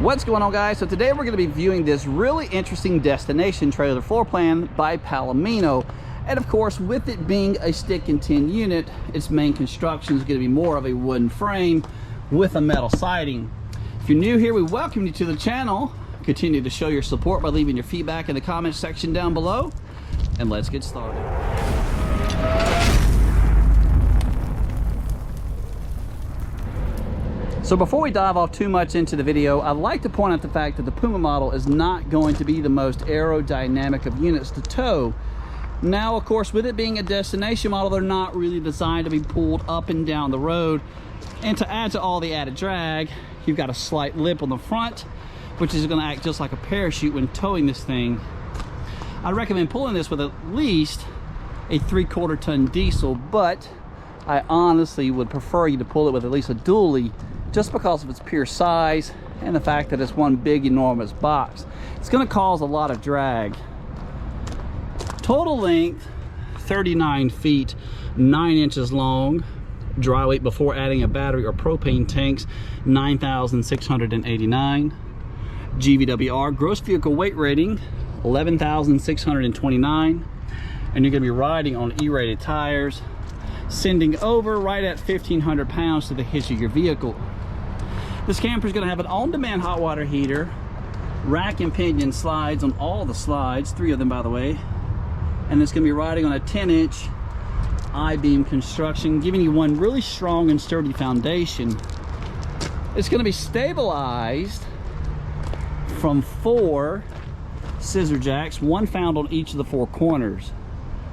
What's going on, guys? So today we're going to be viewing this really interesting destination trailer floor plan by Palomino. And of course, with it being a stick and tin unit, its main construction is going to be more of a wooden frame with a metal siding. If you're new here, we welcome you to the channel. Continue to show your support by leaving your feedback in the comment section down below. And let's get started. So before we dive off too much into the video, I'd like to point out the fact that the Puma model is not going to be the most aerodynamic of units to tow. Now, of course, with it being a destination model, they're not really designed to be pulled up and down the road. And to add to all the added drag, you've got a slight lip on the front, which is going to act just like a parachute when towing this thing. I'd recommend pulling this with at least a 3/4 ton diesel, but I honestly would prefer you to pull it with at least a dually, just because of its pure size and the fact that it's one big enormous box. It's going to cause a lot of drag. Total length 39 feet 9 inches long. Dry weight before adding a battery or propane tanks 9,689. GVWR gross vehicle weight rating 11,629, and you're going to be riding on E-rated tires, sending over right at 1,500 pounds to the hitch of your vehicle. This camper is going to have an on-demand hot water heater, rack and pinion slides on all the slides, 3 of them by the way, and it's going to be riding on a 10-inch I-beam construction, giving you one really strong and sturdy foundation. It's going to be stabilized from 4 scissor jacks, one found on each of the 4 corners.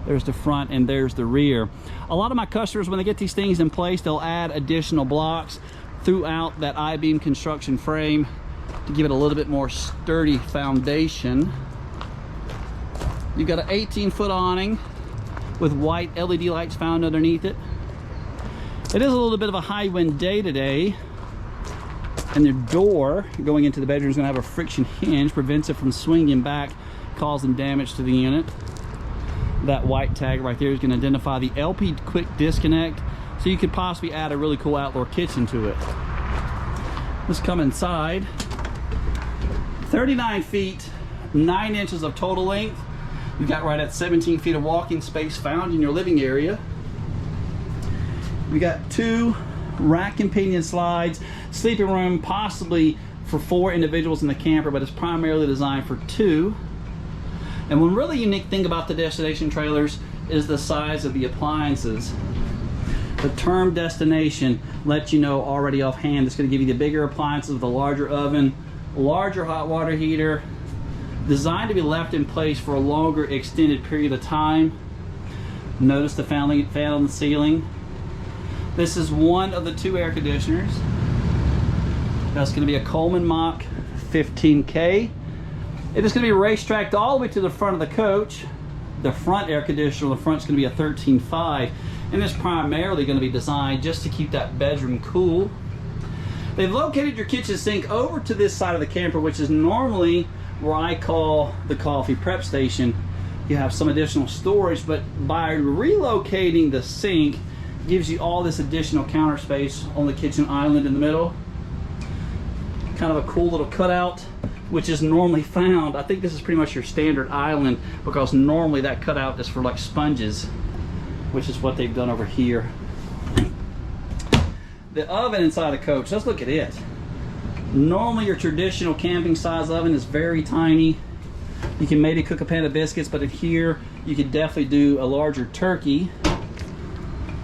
There's the front and there's the rear. A lot of my customers, when they get these things in place, they'll add additional blocks throughout that I-beam construction frame to give it a little bit more sturdy foundation. You've got an 18-foot awning with white LED lights found underneath it. It is a little bit of a high wind day today, and the door going into the bedroom is going to have a friction hinge, prevents it from swinging back, causing damage to the unit. That white tag right there is going to identify the LP quick disconnect, so you could possibly add a really cool outdoor kitchen to it. Let's come inside. 39 feet 9 inches of total length. You've got right at 17 feet of walking space found in your living area. We got 2 rack and pinion slides, sleeping room possibly for 4 individuals in the camper, but it's primarily designed for 2. And one really unique thing about the destination trailers is the size of the appliances. The term destination lets you know already offhand it's going to give you the bigger appliances with a larger oven, larger hot water heater, designed to be left in place for a longer extended period of time. Notice the fan on the ceiling. This is one of the 2 air conditioners. That's going to be a Coleman Mach 15K. It is going to be racetracked all the way to the front of the coach. The front air conditioner on the front is going to be a 13.5, and it's primarily going to be designed just to keep that bedroom cool. They've located your kitchen sink over to this side of the camper, which is normally where I call the coffee prep station. You have some additional storage, but by relocating the sink, gives you all this additional counter space on the kitchen island in the middle. Kind of a cool little cutout, which is normally found. I think this is pretty much your standard island, because normally that cutout is for like sponges, which is what they've done over here. The oven inside the coach, let's look at it. Normally your traditional camping size oven is very tiny. You can maybe cook a pan of biscuits, but in here you could definitely do a larger turkey.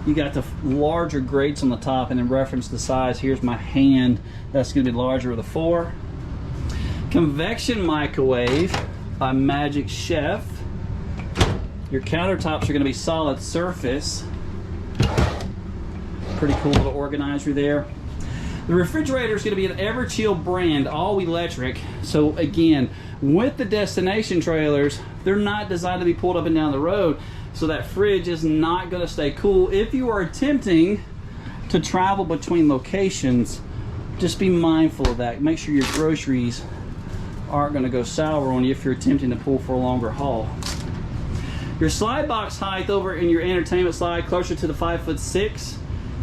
You got the larger grates on the top, and in reference to the size, here's my hand. That's going to be larger with a 4. Convection microwave by Magic Chef. Your countertops are going to be solid surface. Pretty cool little organizer there. The refrigerator is going to be an Everchill brand, all electric. So again, with the destination trailers, they're not designed to be pulled up and down the road. So that fridge is not going to stay cool. If you are attempting to travel between locations, just be mindful of that. Make sure your groceries aren't going to go sour on you if you're attempting to pull for a longer haul. Your slide box height over in your entertainment slide, closer to the 5'6".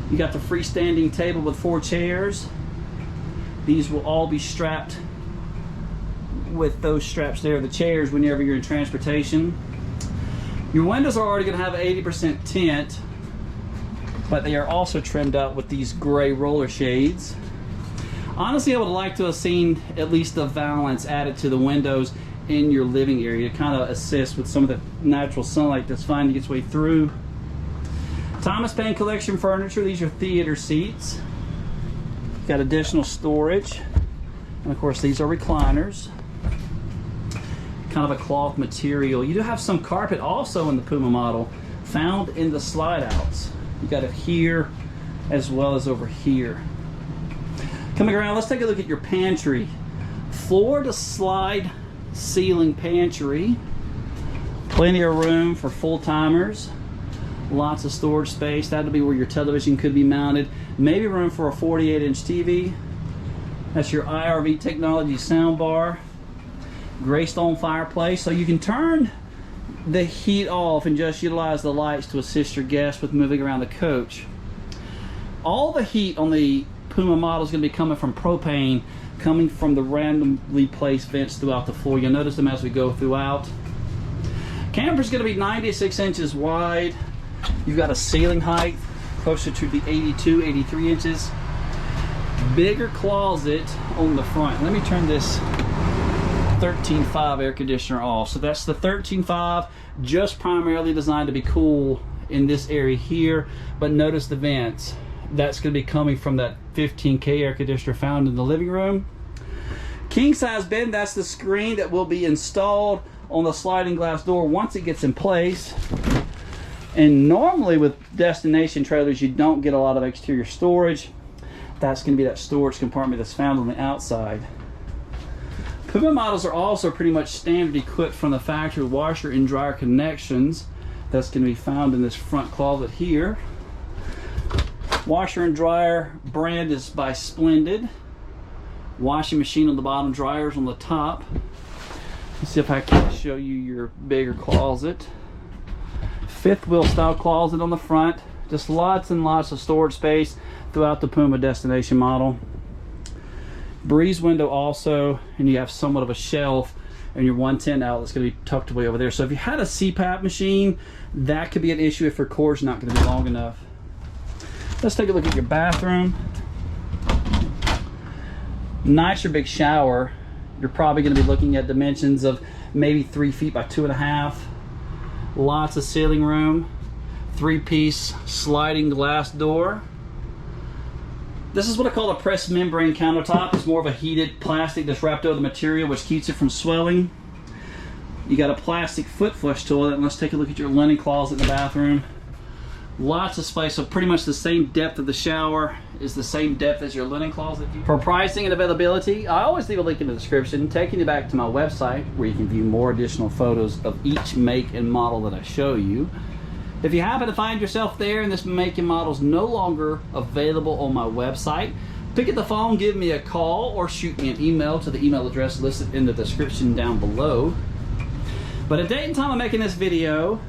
You got the freestanding table with 4 chairs. These will all be strapped with those straps there, the chairs, whenever you're in transportation. Your windows are already going to have 80% tint, but they are also trimmed up with these gray roller shades. Honestly, I would like to have seen at least the valance added to the windows in your living area to kind of assist with some of the natural sunlight that's finding its way through. Thomas Payne Collection furniture. These are theater seats. Got additional storage, and of course these are recliners. Kind of a cloth material. You do have some carpet also in the Puma model, found in the slide outs. You got it here as well as over here. Coming around, let's take a look at your pantry. Floor to slide ceiling pantry. Plenty of room for full timers. Lots of storage space. That'll be where your television could be mounted. Maybe room for a 48-inch TV. That's your IRV technology sound bar. Greystone fireplace, so you can turn the heat off and just utilize the lights to assist your guests with moving around the coach. All the heat on the Puma model is going to be coming from propane, coming from the randomly placed vents throughout the floor. You'll notice them as we go throughout. Camper is going to be 96 inches wide. You've got a ceiling height closer to the 82, 83 inches. Bigger closet on the front. Let me turn this 13.5 air conditioner off. So that's the 13.5, just primarily designed to be cool in this area here. But notice the vents. That's going to be coming from that 15K air conditioner found in the living room. King size bed, that's the screen that will be installed on the sliding glass door once it gets in place. And normally with destination trailers, you don't get a lot of exterior storage. That's going to be that storage compartment that's found on the outside. Puma models are also pretty much standard equipped from the factory with washer and dryer connections. That's going to be found in this front closet here. Washer and dryer brand is by Splendid. Washing machine on the bottom, dryers on the top. Let's see if I can show you your bigger closet. Fifth wheel style closet on the front. Just lots and lots of storage space throughout the Puma destination model. Breeze window also, and you have somewhat of a shelf, and your 110 outlet's going to be tucked away over there. So if you had a CPAP machine, that could be an issue if your cord's not going to be long enough. Let's take a look at your bathroom. Nicer big shower. You're probably going to be looking at dimensions of maybe 3 feet by 2.5. Lots of ceiling room. 3-piece sliding glass door. This is what I call a pressed membrane countertop. It's more of a heated plastic that's wrapped over the material, which keeps it from swelling. You got a plastic foot flush toilet, and let's take a look at your linen closet in the bathroom. Lots of space, so pretty much the same depth of the shower is the same depth as your linen closet. For pricing and availability, I always leave a link in the description taking you back to my website where you can view more additional photos of each make and model that I show you. If you happen to find yourself there and this make and model is no longer available on my website, pick up the phone, give me a call, or shoot me an email to the email address listed in the description down below. But at date and time of making this video,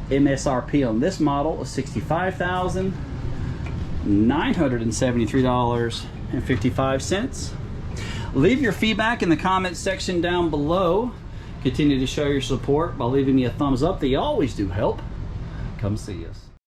MSRP on this model is $65,973.55. Leave your feedback in the comments section down below. Continue to show your support by leaving me a thumbs up. They always do help. Come see us.